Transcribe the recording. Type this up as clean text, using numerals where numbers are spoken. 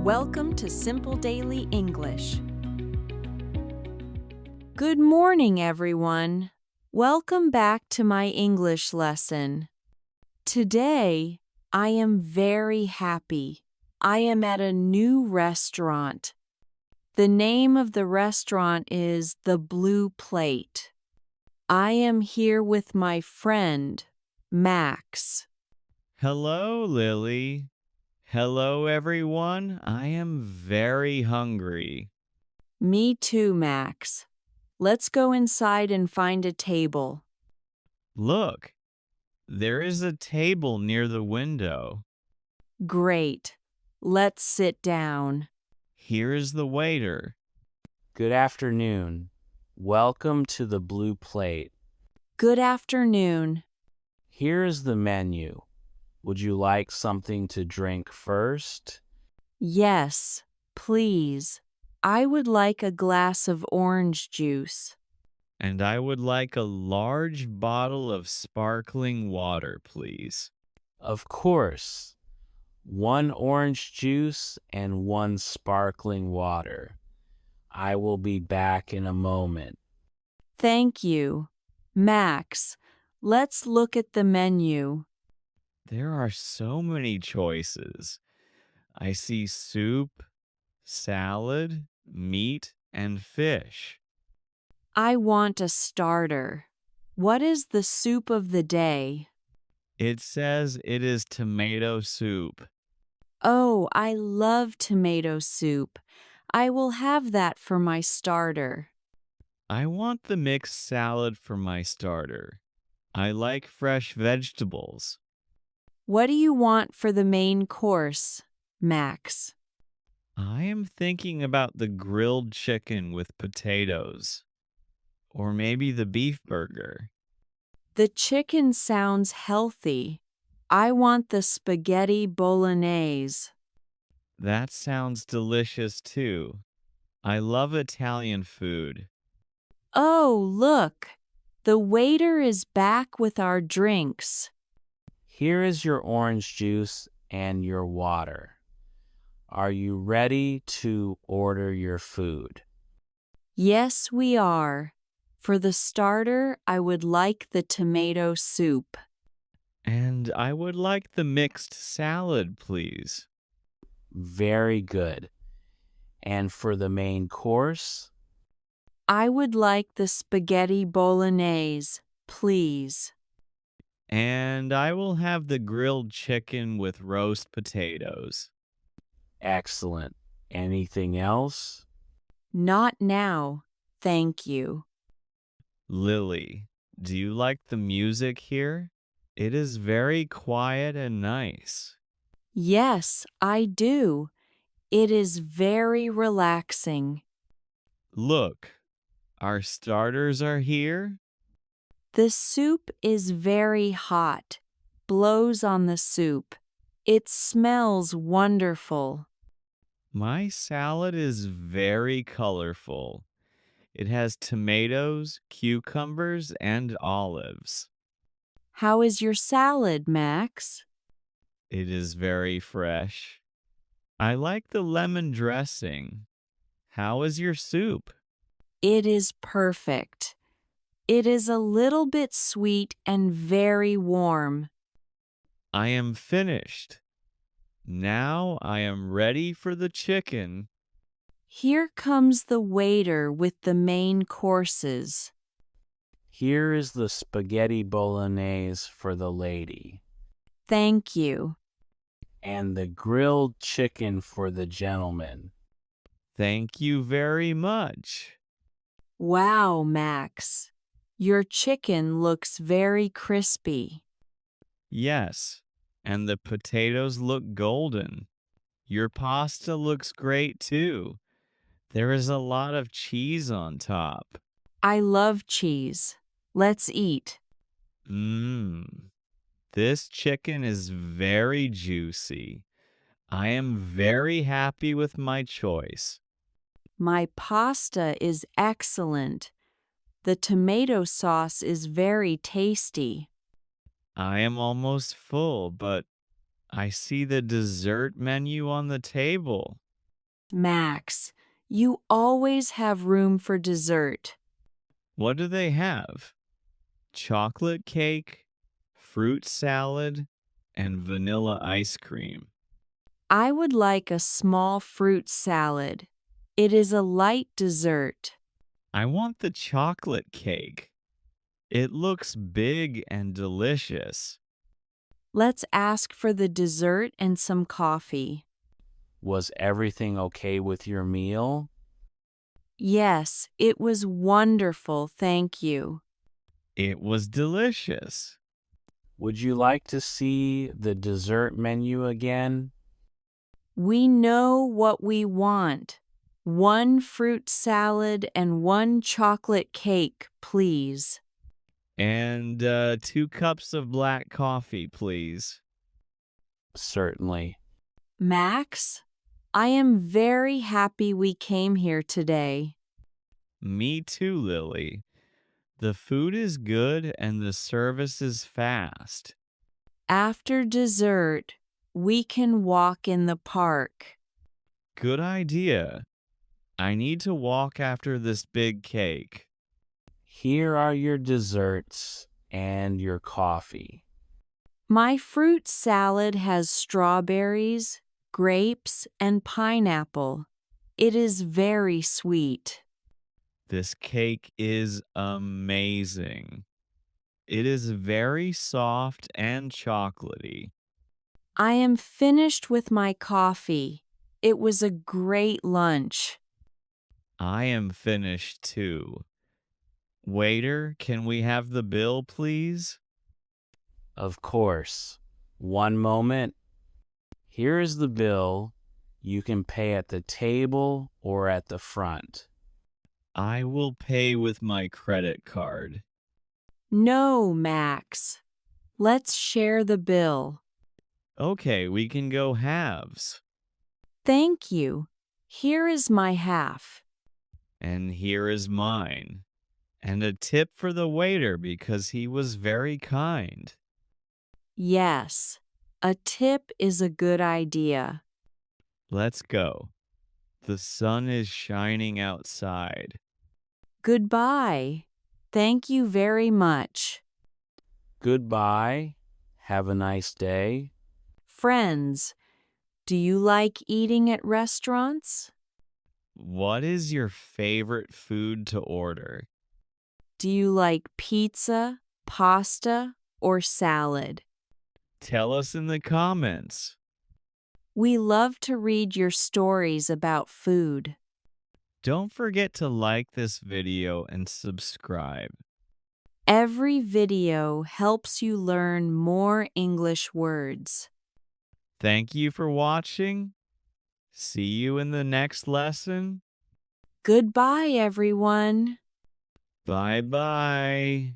Welcome to Simple Daily English. Good morning, everyone. Welcome back to my English lesson. Today, I am very happy. I am at a new restaurant. The name of the restaurant is The Blue Plate. I am here with my friend, Max. Hello, Lily. Hello, everyone. I am very hungry. Me too, Max. Let's go inside and find a table. Look, there is a table near the window. Great. Let's sit down. Here is the waiter. Good afternoon. Welcome to the Blue Plate. Good afternoon. Here is the menu. Would you like something to drink first? Yes, please. I would like a glass of orange juice. And I would like a large bottle of sparkling water, please. Of course. 1 orange juice and 1 sparkling water. I will be back in a moment. Thank you. Max, let's look at the menu. There are so many choices. I see soup, salad, meat, and fish. I want a starter. What is the soup of the day? It says it is tomato soup. Oh, I love tomato soup. I will have that for my starter. I want the mixed salad for my starter. I like fresh vegetables. What do you want for the main course, Max? I am thinking about the grilled chicken with potatoes. Or maybe the beef burger. The chicken sounds healthy. I want the spaghetti bolognese. That sounds delicious too. I love Italian food. Oh, look! The waiter is back with our drinks. Here is your orange juice and your water. Are you ready to order your food? Yes, we are. For the starter, I would like the tomato soup. And I would like the mixed salad, please. Very good. And for the main course? I would like the spaghetti bolognese, please. And I will have the grilled chicken with roast potatoes. Excellent. Anything else? Not now, thank you. Lily, do you like the music here? It is very quiet and nice. Yes, I do. It is very relaxing. Look, our starters are here. The soup is very hot. Blows on the soup. It smells wonderful. My salad is very colorful. It has tomatoes, cucumbers, and olives. How is your salad, Max? It is very fresh. I like the lemon dressing. How is your soup? It is perfect. It is a little bit sweet and very warm. I am finished. Now I am ready for the chicken. Here comes the waiter with the main courses. Here is the spaghetti bolognese for the lady, Thank you. and the grilled chicken for the gentleman. Thank you very much. Wow, Max. Your chicken looks very crispy. Yes, and the potatoes look golden. Your pasta looks great too. There is a lot of cheese on top. I love cheese. Let's eat. This chicken is very juicy. I am very happy with my choice. My pasta is excellent. The tomato sauce is very tasty. I am almost full, but I see the dessert menu on the table. Max, you always have room for dessert. What do they have? Chocolate cake, fruit salad, and vanilla ice cream. I would like a small fruit salad. It is a light dessert. I want the chocolate cake. It looks big and delicious. Let's ask for the dessert and some coffee. Was everything okay with your meal? Yes, it was wonderful, thank you. It was delicious. Would you like to see the dessert menu again? We know what we want. 1 fruit salad and 1 chocolate cake, please. And 2 cups of black coffee, please. Certainly. Max, I am very happy we came here today. Me too, Lily. The food is good and the service is fast. After dessert, we can walk in the park. Good idea. I need to walk after this big cake. Here are your desserts and your coffee. My fruit salad has strawberries, grapes, and pineapple. It is very sweet. This cake is amazing. It is very soft and chocolatey. I am finished with my coffee. It was a great lunch. I am finished too. Waiter, can we have the bill, please? Of course. One moment. Here is the bill. You can pay at the table or at the front. I will pay with my credit card. No, Max. Let's share the bill. Okay, we can go halves. Thank you. Here is my half. And here is mine. And a tip for the waiter because he was very kind. Yes, a tip is a good idea. Let's go. The sun is shining outside. Goodbye. Thank you very much. Goodbye. Have a nice day. Friends, do you like eating at restaurants? What is your favorite food to order? Do you like pizza, pasta, or salad? Tell us in the comments. We love to read your stories about food. Don't forget to like this video and subscribe. Every video helps you learn more English words. Thank you for watching. See you in the next lesson. Goodbye, everyone. Bye-bye.